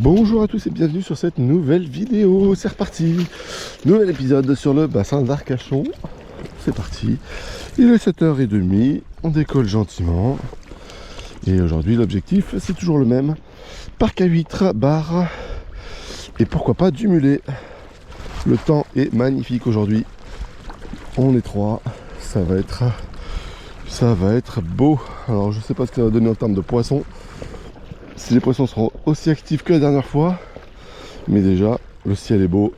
Bonjour à tous et bienvenue sur cette nouvelle vidéo, c'est reparti. Nouvel épisode sur le bassin d'Arcachon. C'est parti. Il est 7h30, on décolle gentiment. Et aujourd'hui l'objectif c'est toujours le même. Parc à huîtres, bar et pourquoi pas du mulet. Le temps est magnifique aujourd'hui. On est trois, ça va être beau. Alors je sais pas ce que ça va donner en termes de poissons. Si les poissons seront aussi actifs que la dernière fois. Mais déjà, le ciel est beau.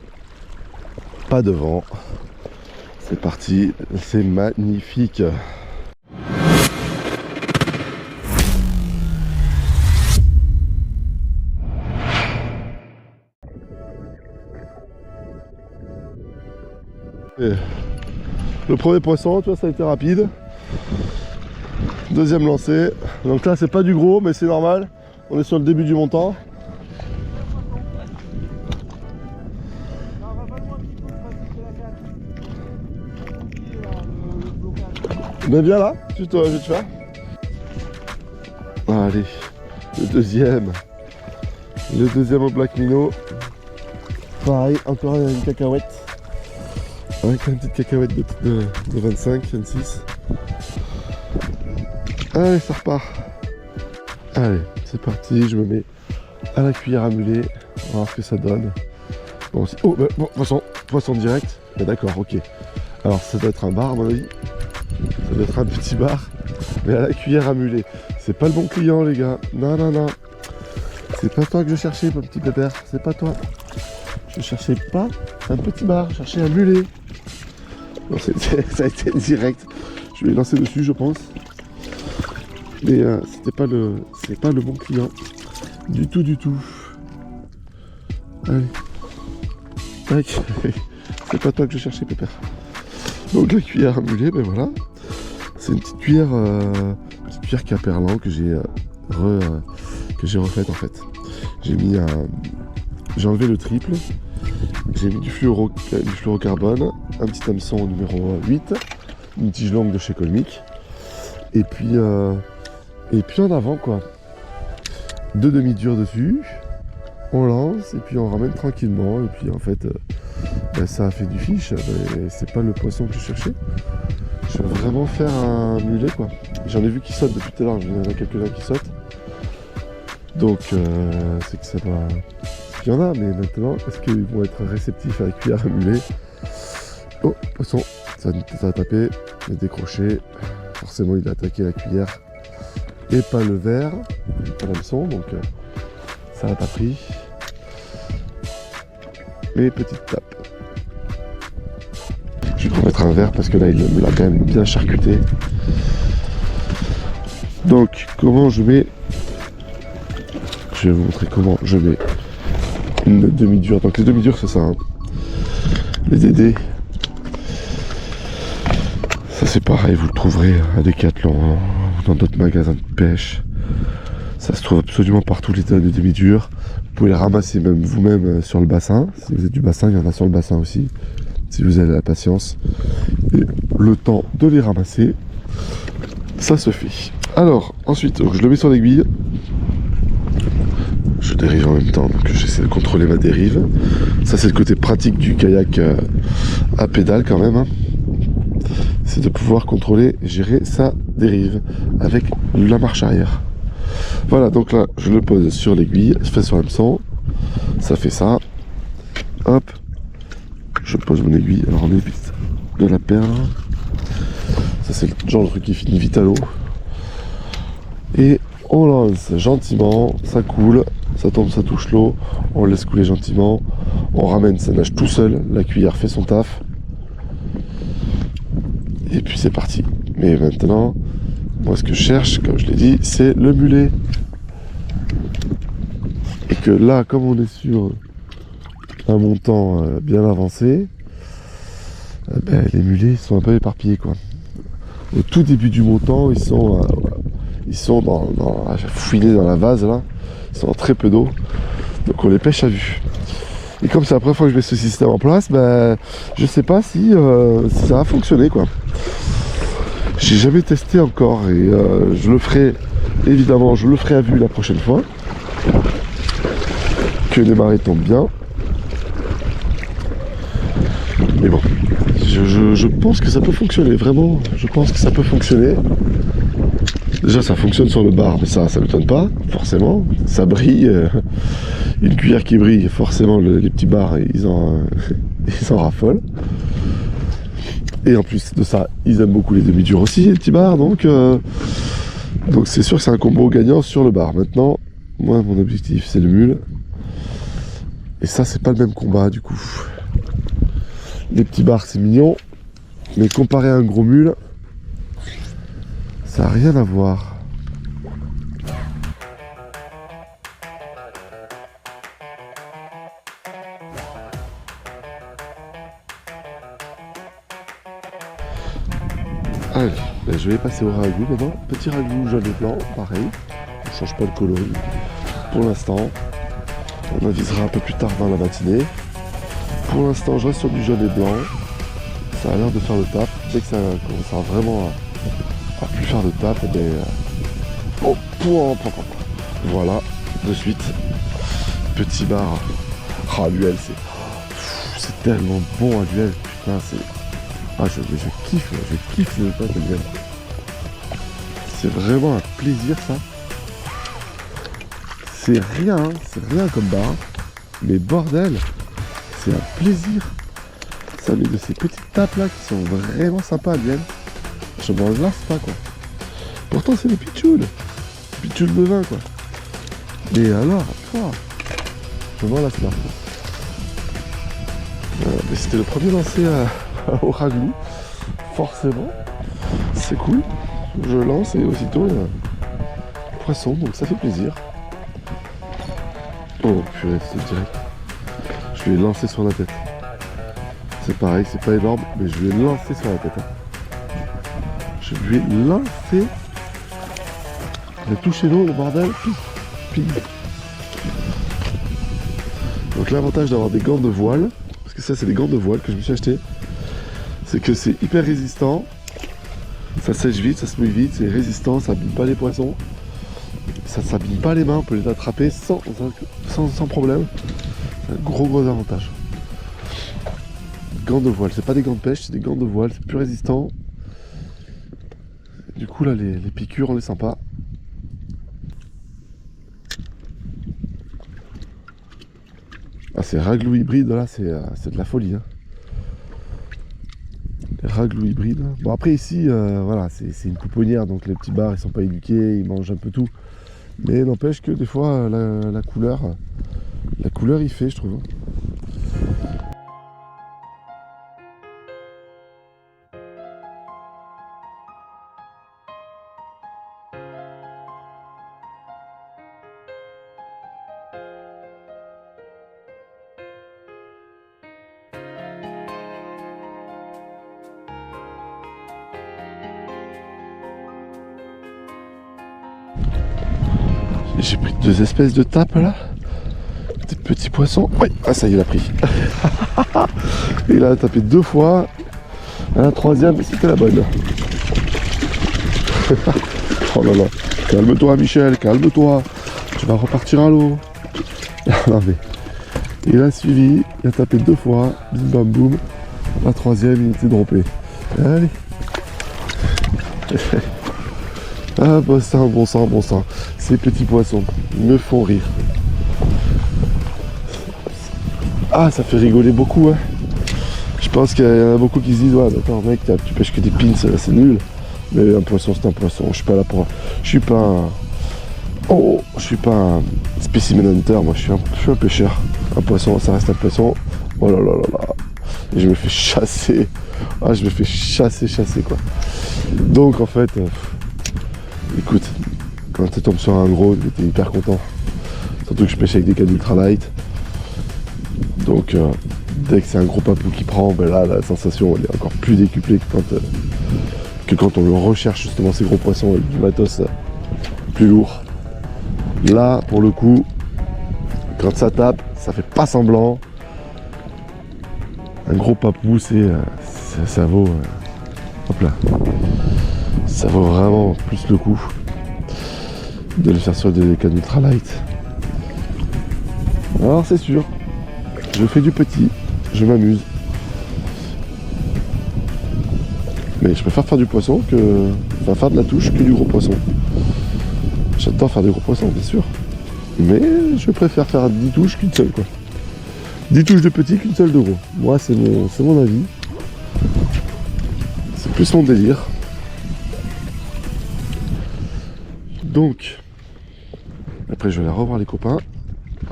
Pas de vent. C'est parti, c'est magnifique. Et le premier poisson, tu vois, ça a été rapide. Deuxième lancé. Donc là, c'est pas du gros, mais c'est normal. On est sur le début du montant. Mais viens là, je vais te faire. Allez, le deuxième au Black Minnow. Pareil, encore une cacahuète. Avec une petite cacahuète de 25, 26. Allez, ça repart. Allez, c'est parti, je me mets à la cuillère à mulet. On va voir ce que ça donne. Bon, oh, bah, bon, poisson direct. Bah, d'accord, ok. Alors, ça doit être un bar, à mon avis. Ça doit être un petit bar. Mais à la cuillère à mulet. C'est pas le bon client, les gars. Non, non, non. C'est pas toi que je cherchais, mon petit pépère. C'est pas toi. Je cherchais pas un petit bar. Je cherchais un mulet. Non, ça a été direct. Je vais lancer dessus, je pense. Mais c'est pas le bon client. Du tout. Allez. Tac. C'est pas toi que je cherchais, pépère. Donc la cuillère à mulet, ben voilà. C'est une petite cuillère Caperlan que j'ai refaite en fait. J'ai enlevé le triple. J'ai mis du fluorocarbone, un petit hameçon numéro 8, une tige longue de chez Colmic. Et puis en avant quoi. 2 demi-durs dessus. On lance et puis on ramène tranquillement. Et puis en fait, ça a fait du fiche. Mais c'est pas le poisson que je cherchais. Je veux vraiment faire un mulet quoi. J'en ai vu qui sautent depuis tout à l'heure. Il y en a quelques-uns qui sautent. Donc c'est que ça doit... Il y en a, mais maintenant, est-ce qu'ils vont être réceptifs à la cuillère à mulet? Oh, poisson, ça a tapé, il a décroché. Forcément, il a attaqué la cuillère et pas le verre, pas l'hameçon, donc ça n'a pas pris. Mais petite tape. Je vais remettre un verre parce que là, il me l'a quand même bien charcuté. Donc, comment je mets... Je vais vous montrer comment je mets une demi-dure. Donc les demi-dures c'est ça, hein. Les DD. Ça c'est pareil, vous le trouverez à Decathlon, hein, dans d'autres magasins de pêche. Ça se trouve absolument partout les demi-dures. Vous pouvez les ramasser même vous-même sur le bassin. Si vous êtes du bassin, il y en a sur le bassin aussi. Si vous avez la patience et le temps de les ramasser, ça se fait. Alors ensuite, donc, je le mets sur l'aiguille. Je dérive en même temps, donc j'essaie de contrôler ma dérive. Ça c'est le côté pratique du kayak à pédale quand même, hein. C'est de pouvoir contrôler et gérer sa dérive avec la marche arrière. Voilà, donc là je le pose sur l'aiguille, je fais sur l'hameçon, ça fait ça. Hop, je pose mon aiguille, alors on évite de la perdre. Ça c'est le genre de truc qui finit vite à l'eau. Et on lance gentiment, ça coule, ça tombe, ça touche l'eau, on laisse couler gentiment, on ramène, ça nage tout seul, la cuillère fait son taf. Et puis c'est parti. Mais maintenant, moi ce que je cherche, comme je l'ai dit, c'est le mulet. Et que là, comme on est sur un montant bien avancé, les mulets ils sont un peu éparpillés quoi. Au tout début du montant, ils sont fouinés dans la vase là, ils sont en très peu d'eau, donc on les pêche à vue. Et comme c'est la première fois que je mets ce système en place, je sais pas si ça va fonctionner quoi. J'ai jamais testé encore et je le ferai évidemment, je le ferai à vue la prochaine fois. que les marées tombent bien. Mais bon, je pense que ça peut fonctionner, vraiment. Je pense que ça peut fonctionner. Déjà, ça fonctionne sur le bar, mais ça ne m'étonne pas, forcément. Ça brille. Une cuillère qui brille, forcément, les petits bars, ils en raffolent. Et en plus de ça, ils aiment beaucoup les demi-durs aussi, les petits bars. Donc c'est sûr que c'est un combo gagnant sur le bar. Maintenant, moi, mon objectif, c'est le mule. Et ça, c'est pas le même combat, du coup. Les petits bars, c'est mignon. Mais comparé à un gros mule, ça n'a rien à voir. Allez, ben je vais passer au ragoût maintenant. Petit ragoût jaune et blanc, pareil. On ne change pas le coloris pour l'instant. On avisera un peu plus tard dans la matinée. Pour l'instant, je reste sur du jaune et blanc. Ça a l'air de faire le taf. Dès que ça commencera vraiment à plus faire le taf, et voilà, de suite. Petit bar. Ah, l'UL, c'est tellement bon à l'UL. Putain, c'est... Ah, je kiffe le pain de l'UL. C'est vraiment un plaisir, ça. C'est rien comme bar. Mais bordel, c'est un plaisir. Ça met de ces petites tapes là qui sont vraiment sympas à l'UL. Je m'en lasse pas, quoi. Pourtant, c'est des pitchouls. Pitchouls de vin, quoi. Mais alors, je m'en lasse pas. Mais c'était le premier lancé au ragoût. Forcément. C'est cool. Je lance et aussitôt, poisson, donc ça fait plaisir. Oh purée, c'est direct. Je vais lancer sur la tête. C'est pareil, c'est pas énorme, mais je vais lancer sur la tête. Hein. Je vais lancer. J'ai touché l'eau, le bordel. Ping. Donc l'avantage d'avoir des gants de voile, parce que ça c'est des gants de voile que je me suis acheté, c'est que c'est hyper résistant. Ça sèche vite, ça se mouille vite, c'est résistant, ça abîme pas les poissons. Ça s'abîme pas les mains, on peut les attraper sans problème. C'est un gros avantage. Gants de voile, c'est pas des gants de pêche, c'est des gants de voile, c'est plus résistant. Du coup là les piqûres on les sent pas. Ah ces ragoûts hybrides là c'est de la folie. Hein. Les ragoûts hybrides. Bon après ici voilà c'est une pouponnière donc les petits bars ils sont pas éduqués, ils mangent un peu tout. Mais n'empêche que des fois la couleur il fait je trouve. J'ai pris 2 espèces de tapes là. Des petits poissons. Oui, ah ça y est, il a pris. Il a tapé 2 fois. À la 3e, c'était la bonne. Oh là là. Calme-toi Michel, calme-toi. Tu vas repartir à l'eau. Non mais. Il a suivi, il a tapé 2 fois. Bim bam boum. La 3e, il était droppé. Allez. Ah bah c'est un bon sang. Ces petits poissons me font rire. Ah ça fait rigoler beaucoup hein. Je pense qu'il y en a beaucoup qui se disent ouais attends mec tu pêches que des pins c'est nul. Mais un poisson c'est un poisson. Je suis pas là pour. Je suis pas un specimen hunter, moi je suis un pêcheur. Un poisson, ça reste un poisson. Oh là là là là. Et je me fais chasser. Ah je me fais chasser quoi. Donc en fait. Écoute, quand tu tombes sur un gros, tu es hyper content. Surtout que je pêche avec des cannes ultra light. Donc dès que c'est un gros papou qui prend, ben là la sensation elle est encore plus décuplée que quand on le recherche justement ces gros poissons avec du matos plus lourd. Là pour le coup, quand ça tape, ça fait pas semblant. Un gros papou ça vaut. Hop là. Ça vaut vraiment plus le coup de le faire sur des cannes ultra light. Alors c'est sûr, je fais du petit, je m'amuse. Mais je préfère faire du poisson que... Enfin, faire de la touche que du gros poisson. J'adore faire du gros poisson, bien sûr. Mais je préfère faire 10 touches qu'une seule, quoi. 10 touches de petit qu'une seule de gros. Moi, c'est mon avis. C'est plus mon délire. Donc, après, je vais aller revoir les copains.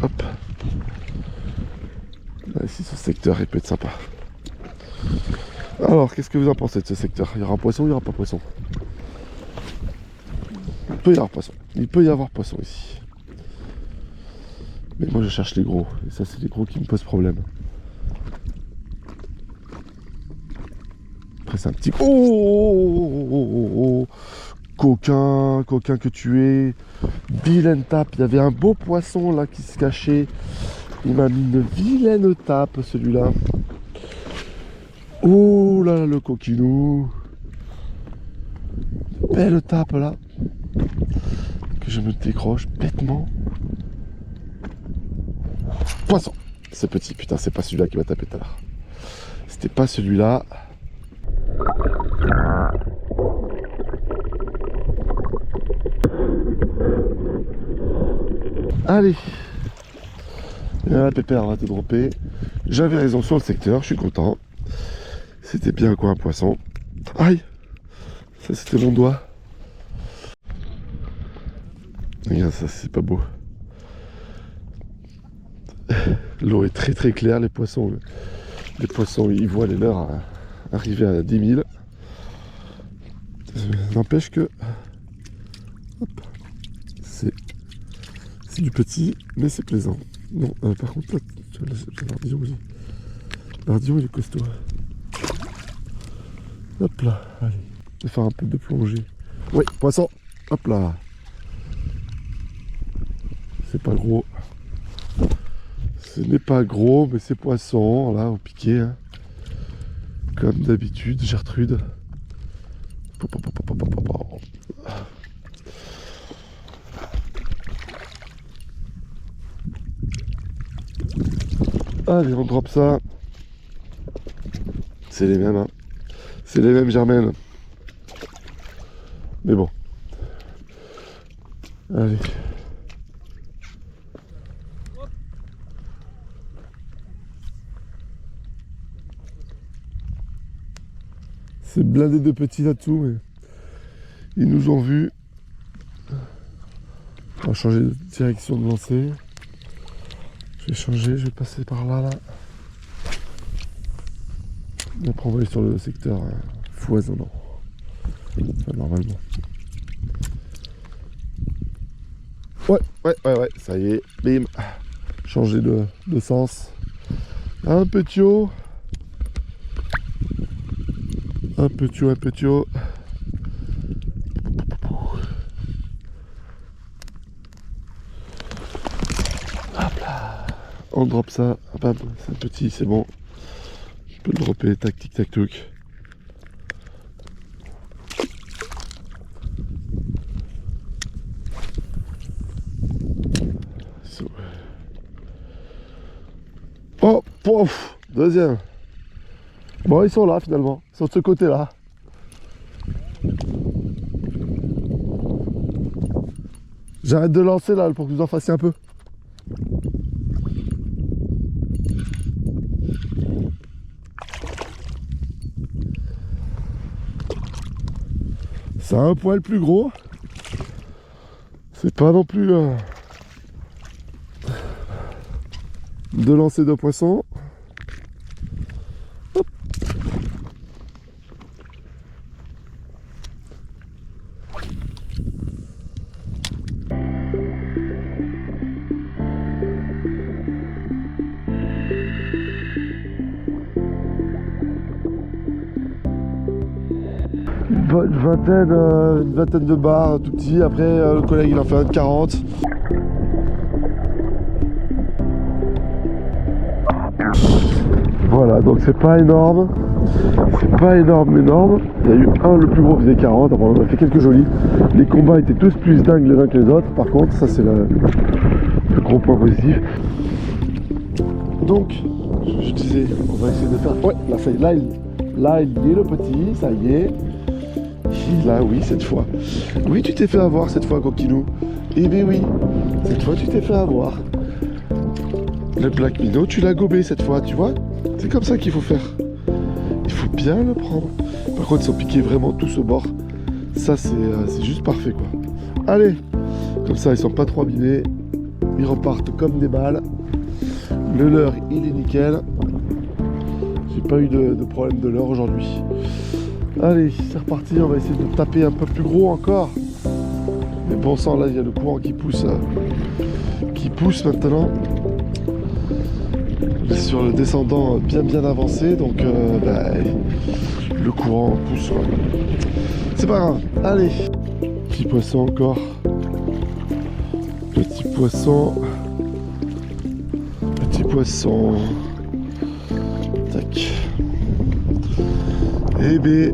Hop. Là, ici, ce secteur, il peut être sympa. Alors, qu'est-ce que vous en pensez de ce secteur? Il y aura poisson ou il n'y aura pas poisson? Il peut y avoir poisson. Il peut y avoir poisson ici. Mais moi je cherche les gros. Et ça c'est les gros qui me posent problème. Après c'est un petit... Oh, coquin, coquin que tu es. Vilaine tape. Il y avait un beau poisson là qui se cachait. Il m'a mis une vilaine tape celui-là. Oh là là le coquinou. Belle tape là. Que je me décroche bêtement. Poisson. C'est petit, putain, c'est pas celui-là qui m'a tapé tout à l'heure. C'était pas celui-là. Allez. Et là, Pépère va te dropper. J'avais raison sur le secteur, je suis content. C'était bien quoi un poisson. Aïe. Ça c'était mon doigt. Regarde ça, c'est pas beau. L'eau est très très claire, les poissons ils voient les leurs arriver à 10 000. N'empêche que c'est du petit, mais c'est plaisant. Non, par contre, là, tu vois, l'ardillon aussi. L'ardillon il est costaud. Hop là, allez, je vais faire un peu de plongée. Oui, poisson, hop là. C'est pas gros. Ce n'est pas gros, mais c'est poisson, là, au piquet. Hein. Comme d'habitude, Gertrude. Allez, on drop ça. C'est les mêmes, hein. C'est les mêmes germaines. Mais bon. Allez. C'est blindé de petits là-dessous, mais ils nous ont vus. On va changer de direction de lancer. Je vais changer, je vais passer par là, là. Et après on va aller sur le secteur foisonnant. Enfin, normalement. Ouais, ça y est, bim. Changer de sens. Un petit haut. Un petit haut, un petit haut. Hop là. On drop ça. Bam, c'est un petit, c'est bon. Je peux le dropper, tac, tic, tac, touc. Oh, pouf, deuxième. Bon, ils sont là finalement, ils sont de ce côté-là. J'arrête de lancer là pour que vous en fassiez un peu. C'est un poil plus gros. C'est pas non plus de lancer de poisson. Hop. Une vingtaine de barres, tout petit. Après, le collègue il en fait un de 40. Voilà, donc c'est pas énorme. C'est pas énorme. Il y a eu un, le plus gros faisait 40. Après, on a fait quelques jolis. Les combats étaient tous plus dingues les uns que les autres. Par contre, ça c'est le gros point positif. Donc, je disais, on va essayer de faire... Ouais, là, ça y est, là, il est le petit, ça y est. Là, oui, cette fois. Oui, tu t'es fait avoir cette fois, coquinou. Eh bien oui, cette fois, tu t'es fait avoir. Le Black Minnow, tu l'as gobé cette fois, tu vois. C'est comme ça qu'il faut faire. Il faut bien le prendre. Par contre, ils sont piqués vraiment tous au bord. Ça, c'est juste parfait, quoi. Allez, comme ça, ils sont pas trop abîmés. Ils repartent comme des balles. Le leurre, il est nickel. J'ai pas eu de problème de leurre aujourd'hui. Allez, c'est reparti. On va essayer de taper un peu plus gros encore. Mais bon sang, là, il y a le courant qui pousse maintenant. Sur le descendant bien avancé, donc le courant pousse. Ouais. C'est pas grave. Allez, petit poisson encore. Petit poisson. Petit poisson. Tac. Eh bien,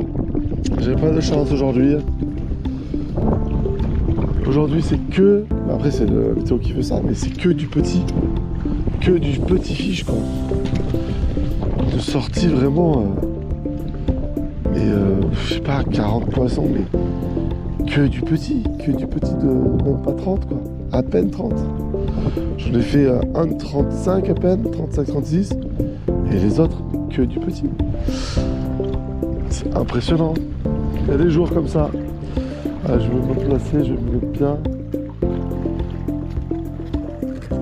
j'ai pas de chance aujourd'hui. Aujourd'hui, c'est que... Après, c'est le météo qui veut ça, mais c'est que du petit. Que du petit fiche, quoi. De sortie vraiment... je sais pas, 40 poissons, mais que du petit de même pas 30, quoi. À peine 30. J'en ai fait un de 35 à peine, 35-36, et les autres, que du petit. C'est impressionnant. Il y a des jours comme ça. Ah, je vais me placer, je vais me mettre bien.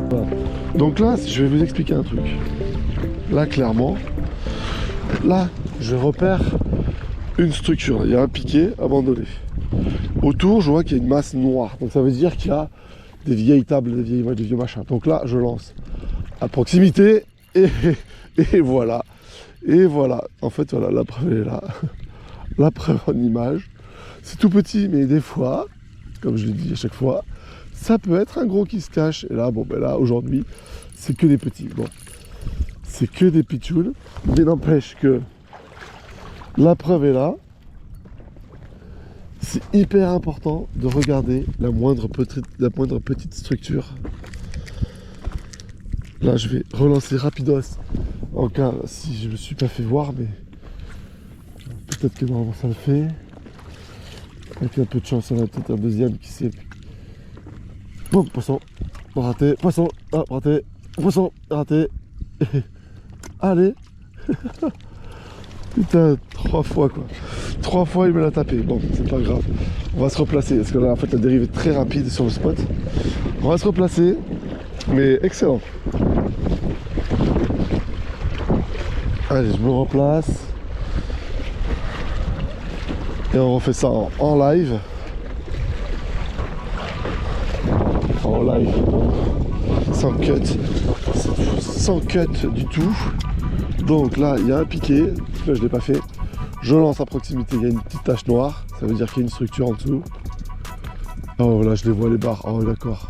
Voilà. Donc là, je vais vous expliquer un truc. Là, clairement, là, je repère une structure. Il y a un piquet abandonné. Autour, je vois qu'il y a une masse noire. Donc ça veut dire qu'il y a des vieilles tables, des vieux machins. Donc là, je lance à proximité et voilà. Et voilà. En fait, voilà, la preuve est là. La preuve en image. C'est tout petit, mais des fois, comme je l'ai dit à chaque fois, ça peut être un gros qui se cache. Et là, bon, ben là, aujourd'hui, c'est que des petits. Bon, c'est que des pitchouls. Mais n'empêche que la preuve est là. C'est hyper important de regarder la moindre petite structure. Là, je vais relancer rapidos en cas si je ne me suis pas fait voir, mais peut-être que normalement ça le fait. Avec un peu de chance, on a peut-être un deuxième qui s'est... Boum, poisson, raté, poisson, ah, raté, poisson, raté. Allez. Putain, 3 fois quoi. 3 fois il me l'a tapé. Bon, c'est pas grave. On va se replacer, parce que là en fait la dérive est très rapide sur le spot. On va se replacer, mais excellent. Allez, je me replace. Et on refait ça en live. En live. Sans cut. Sans cut du tout. Donc là, il y a un piqué. Là, je ne l'ai pas fait. Je lance à proximité. Il y a une petite tache noire. Ça veut dire qu'il y a une structure en dessous. Oh là, je les vois les barres. Oh d'accord.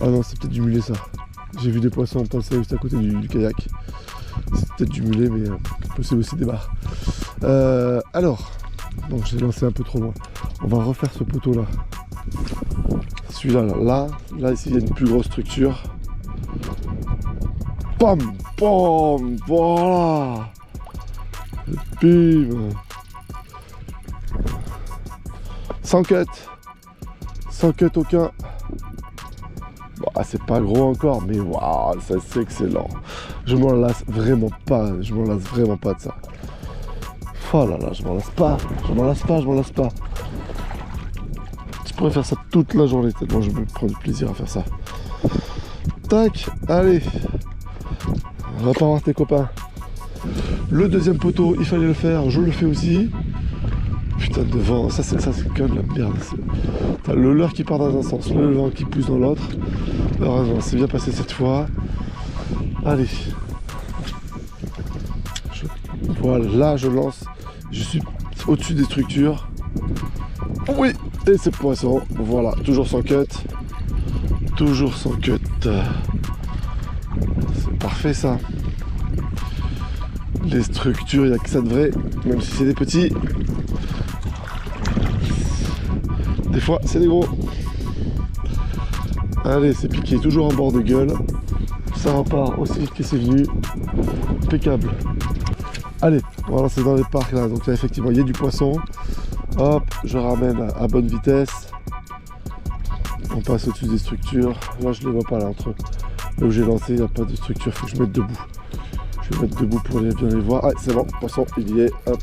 Ah non, c'est peut-être du mulet ça. J'ai vu des poissons passer juste à côté du kayak. C'est peut-être du mulet, mais possible aussi des barres. Alors, donc j'ai lancé un peu trop loin. On va refaire ce poteau là. Celui-là, là, ici il y a une plus grosse structure. Pam, pam, voilà. Bim. Sans cut aucun. Bon, c'est pas gros encore, mais waouh, ça c'est excellent. Je m'en lasse vraiment pas, de ça. Oh là là, je m'en lasse pas. Je pourrais faire ça toute la journée, tellement je me prends du plaisir à faire ça. Tac, allez. On va pas voir tes copains. Le deuxième poteau, il fallait le faire, je le fais aussi. Putain de vent, ça c'est quand même la merde. T'as le leurre qui part dans un sens, le vent qui pousse dans l'autre. Heureusement, c'est bien passé cette fois. Allez. Voilà, là je lance. Je suis au-dessus des structures. Oui, et c'est poisson. Voilà, toujours sans cut. Toujours sans cut. C'est parfait ça. Les structures, il n'y a que ça de vrai, même si c'est des petits. Des fois, c'est des gros. Allez, c'est piqué, toujours en bord de gueule. Ça repart aussi vite que c'est venu. Impeccable. Allez, on va lancer dans les parcs là. Donc là, effectivement, il y a du poisson. Hop, je ramène à bonne vitesse. On passe au-dessus des structures. Là, je ne les vois pas là entre là où j'ai lancé. Il n'y a pas de structure. Il faut que je mette debout. Je vais mettre debout pour bien les voir. Ah, c'est bon, poisson, il y est. Hop.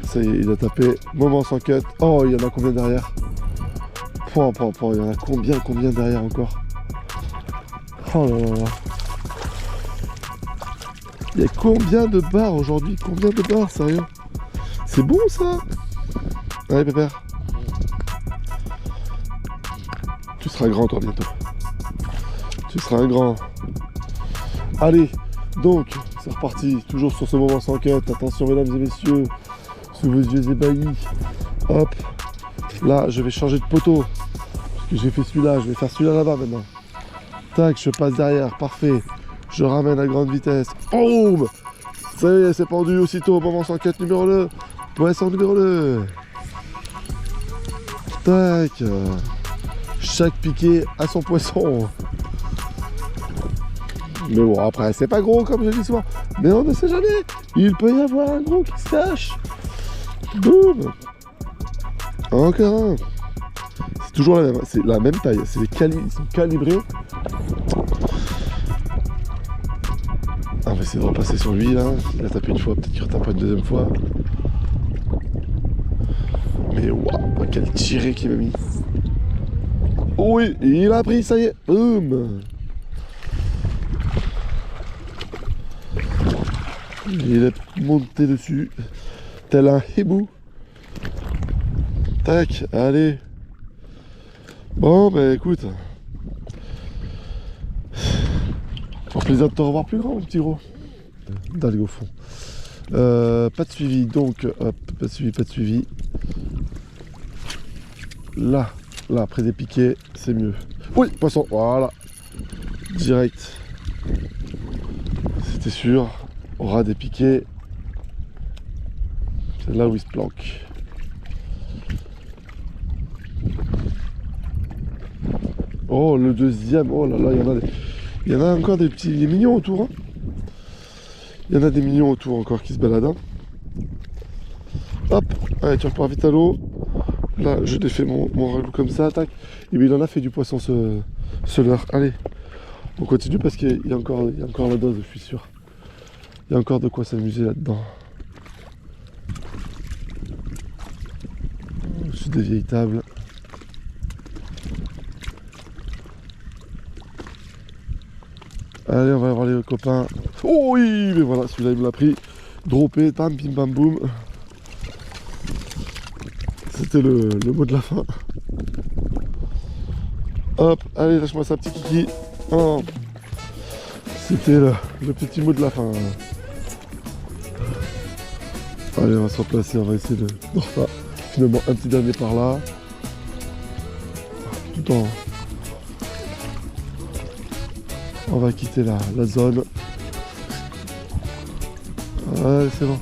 Ça y est, il a tapé. Moment sans cut. Oh, il y en a combien derrière? Il y en a combien derrière encore? Oh là là là. Il y a combien de barres aujourd'hui? Combien de barres, sérieux? C'est bon ça? Allez pépère. Tu seras grand toi bientôt. Tu seras un grand. Allez, donc, c'est reparti. Toujours sur ce moment sans cut. Attention mesdames et messieurs. Sous vos yeux ébahis. Hop. Là, je vais changer de poteau. Parce que j'ai fait celui-là. Je vais faire celui-là là-bas maintenant. Tac, je passe derrière. Parfait. Je ramène à grande vitesse. Boum! Ça y est, c'est pendu aussitôt. Moment 104 numéro 2. Poisson numéro 2. Tac. Chaque piqué a son poisson. Mais bon, après, c'est pas gros comme je dis souvent. Mais on ne sait jamais. Il peut y avoir un gros qui se cache. Boum! Encore un. C'est toujours la même taille. C'est ils sont calibrés. On va essayer de repasser sur lui là. Il a tapé une fois, peut-être qu'il retape une deuxième fois. Mais waouh, quel tiré qu'il m'a mis. Oui, il a pris, ça y est. Boum. Il est monté dessus. Tel un hibou. Tac, allez. Bon, bah écoute. Pour plaisir de te revoir plus grand, mon petit gros. D'algue au fond. Pas de suivi, donc, hop, pas de suivi. Là, après des piquets, c'est mieux. Oui, poisson, voilà. Direct. C'était sûr. Aura des piquets. C'est là où il se planque. Oh, le deuxième. Oh là là, il y en a encore des petits. Il est mignon autour. Hein. Il y en a des mignons autour encore qui se baladent. Hein. Hop, allez, tu repars vite à l'eau. Là, je défais mon ragoût comme ça, tac. Et bien, il en a fait du poisson ce leurre. Allez, on continue parce qu'il y a encore la dose, je suis sûr. Il y a encore de quoi s'amuser là-dedans. Au-dessus des vieilles tables. Allez, on va voir les copains. Oh oui, mais voilà, celui-là il me l'a pris. Droppé, tam, pim pam boum. C'était le mot de la fin. Hop, allez, lâche-moi ça, petit kiki. Oh. C'était le petit mot de la fin. Allez, on va se replacer, on va essayer de refaire finalement un petit dernier par là. Tout en... On va quitter la zone. Allez, c'est bon.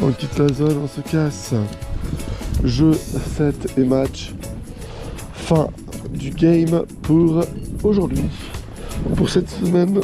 On quitte la zone, on se casse. Jeu, set et match. Fin du game pour aujourd'hui. Pour cette semaine.